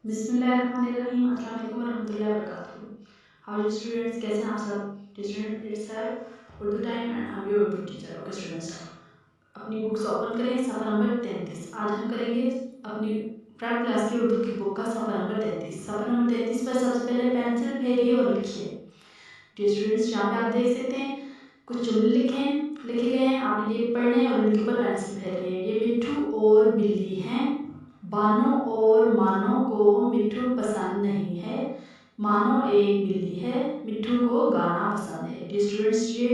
बिस्मिल्लाहिर्रहमानिर्रहीम। अस्सलाम वालेकुम वरहमतुल्लाहि वबरकातुहू। हाउ आर स्टूडेंट्स, कैसे हैं आप सब? Student, it's her Urdu time and I am your Urdu teacher. Okay students, अपनी बुक्स ओपन करें, सफ़ा नंबर 33। आज हम करेंगे अपनी प्राइवेट क्लास की उर्दू की बुक का सफ़ा नंबर 33। सफ़ा नंबर 33 पर सबसे पहले पेंसिल फेरिए और लिखिए। डियर स्टूडेंट्स, यहाँ पे आप देख सकते हैं कुछ जुमले लिखे गए हैं, आपने ये पढ़ने हैं और इनके ऊपर पेंसिल फेरनी है। ये मिट्ठू और बिल्ली हैं। बानो और मानो को मिट्ठू पसंद नहीं है। मानो एक बिल्ली है, मिट्ठू को गाना पसंद है। डियर स्टूडेंट्स, ये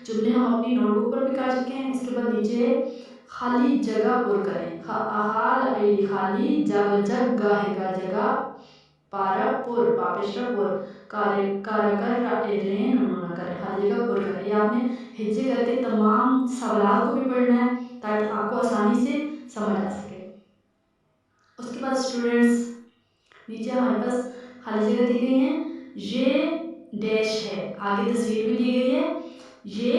जुमले हम अपनी नोटबुक पर भी कर चुके हैं। उसके बाद नीचे खाली जगह पुर करें। हाल ऐडी खाली जब जग गाहेगा जगह पारापुर पापेशरापुर काराकर रेन उन्होंने करें। खाली जगह पुर करें। ये आपने हिज्जे करके तमाम सवालात को भी पढ़ना है ताकि आपको आसानी से समझ आ सके। उसके बाद स्टूडेंट्स, नीचे हमारे पास खाली जगह दी गई है। ये डैश है, आगे तस्वीर भी दी गई है। ये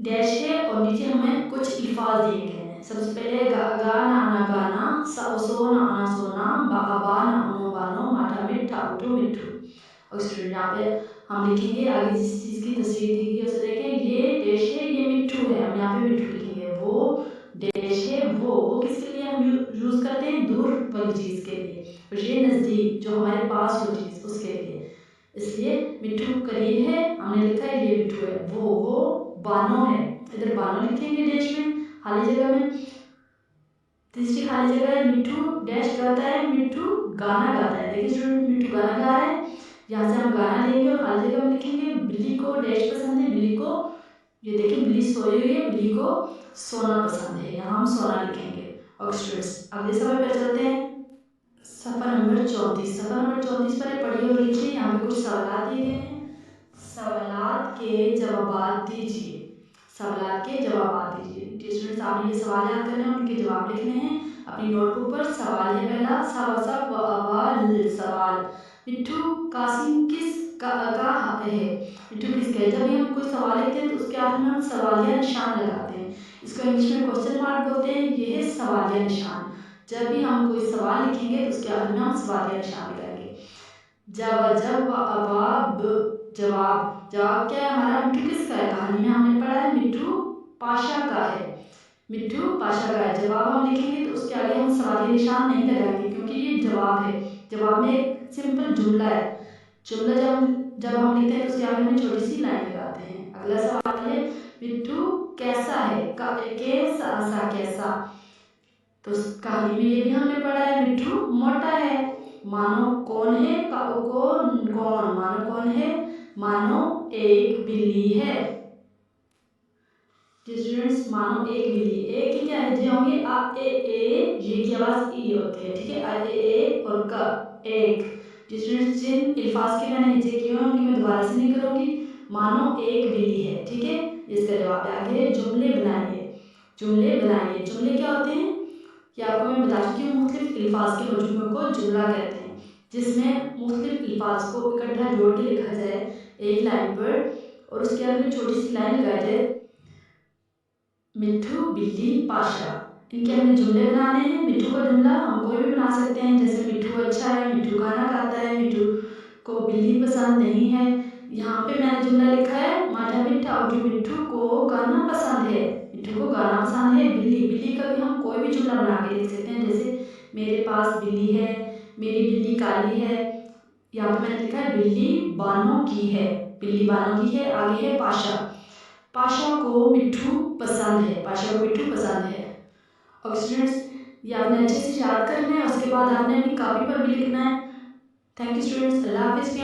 डैश है और नीचे हमें कुछ अल्फाज दिए गए हैं। सबसे पहले गा ना आना गाना, सो ना आना सोना, बा ना उनो बानो, माठा मिठा उठो मिट्ठू। और स्टूडेंट, यहाँ पे हम लिखेंगे आगे जिस चीज़ की तस्वीर दी गई है उसे देखें। ये डैश है, ये मिट्ठू है, हम यहाँ पे मिट्ठू लिखेंगे। वो डैश है, वो किसके लिए हम यूज़ करते हैं? दूर वाली चीज़ के लिए। और ये नज़दीक, जो हमारे पास हो चीज़, उसके लिए। इसलिए मिट्ठू करीब है, हमने लिखा है ये मिट्ठू है। वो बानो है, इधर बानो लिखेंगे डैश में, खाली जगह में। तीसरी खाली जगह है, मिट्ठू डैश गाता है, मिट्ठू गाना गाता है। देखिए स्टूडेंट, मिट्ठू गाना गा रहा है, यहाँ से हम गाना लेंगे और खाली जगह में लिखेंगे। बिल्ली को डैश पसंद है, बिल्ली को, ये देखिए बिल्ली सोई हुई है, बिल्ली को सोना पसंद है, यहाँ हम सोना लिखेंगे। और स्टूडेंट्स, अगले सफ़े पर चलते हैं। सफ़ा नंबर 34। सफ़ा नंबर 34 पर पढ़िए और लिखिए। यहाँ पे कुछ सवालात दिए गए हैं, सवालात के जवाबात दीजिए। सवालात के जवाबात दीजिए। डियर स्टूडेंट्स, आपने ये सवाल याद करने हैं और उनके जवाब लिखने हैं अपनी नोटबुक पर। सवाल है पहला, सव व अवाल सवाल, मिट्ठू कासिम किस का है? मिट्ठू किसका है? जब भी हम कोई सवाल लिखते हैं तो उसके आखिर में हम सवालिया निशान लगाते हैं। इसको इंग्लिश में क्वेश्चन मार्क बोलते हैं। यह है सवालिया निशान। जब भी हम कोई सवाल लिखेंगे तो उसके आखिर में हम सवालिया निशान लगाएंगे। जब व अवाब, जवाब, जवाब क्या है हमारा? मिट्ठू किसका है? कहानी में हमने पढ़ा है मिट्ठू पाशा का है। मिट्ठू पाशा का है। जवाब हम लिखेंगे तो उसके आगे हम सवालिया निशान नहीं लगाएंगे क्योंकि ये जवाब है। जवाब में एक सिंपल जुमला है। जुमला जब हम लिखते हैं तो उसके आखिर में छोटी सी लाइन लगाते हैं। अगला सवाल है, मिट्ठू कैसा है? कैसा कैसा। तो कहानी में ये भी हमने पढ़ा है, मिट्ठू मोटा है। मानो कौन है? कौन, मानो कौन है? मानो एक बिल्ली है। स्टूडेंट्स, मानो एक बिल्ली। ए के क्या हिज्जे होंगे? आ ए, ये की आवाज़ ई होती है, ठीक है। आ ए और क, एक। स्टूडेंट्स, जिन अल्फाज के मैंने हिज्जे किए हैं उनकी मैं दोबारा से नहीं करूँगी। मानो एक बिल्ली है, ठीक है, इसका जवाब है। आगे है जुमले बनाइए। जुमले बनाइए, जुमले क्या होते हैं ये आपको मैं बता चुकी हूँ। मुख्तलिफ अल्फाज के मजमूए को जुमला कहते हैं, जिसमें मुख्तलिफ अल्फाज को इकट्ठा जोड़ के लिखा जाए एक लाइन पर और उसके आगे में छोटी सी लाइन लगाई जाए। मिट्ठू बिल्ली पाशा, इनके हमने जुमले बनाने हैं। मिट्ठू का जुमला हम कोई भी बना सकते हैं, जैसे मिट्ठू अच्छा है, मिट्ठू गाना गाता है, मिट्ठू को बिल्ली पसंद नहीं है। यहाँ पे मैंने जुमला लिखा है, माठा मिठा उठू, मिट्ठू को गाना पसंद है। मिट्ठू को गाना पसंद है। बिल्ली का भी हम कोई भी जुमला बना के लिख सकते हैं, जैसे मेरे पास बिल्ली है, मेरी बिल्ली काली है। यहाँ पे मैंने लिखा है बिल्ली बानों की है, बिल्ली बानों की है। आगे है पाशा, पाशा को मिट्ठू पसंद है, पाशा को मिट्ठू पसंद है। और स्टूडेंट्स, ये आपने अच्छे से याद करना है, उसके बाद आपने अपनी कॉपी पर भी लिखना है। थैंक यू स्टूडेंट्स, अल्लाह हाफिज़।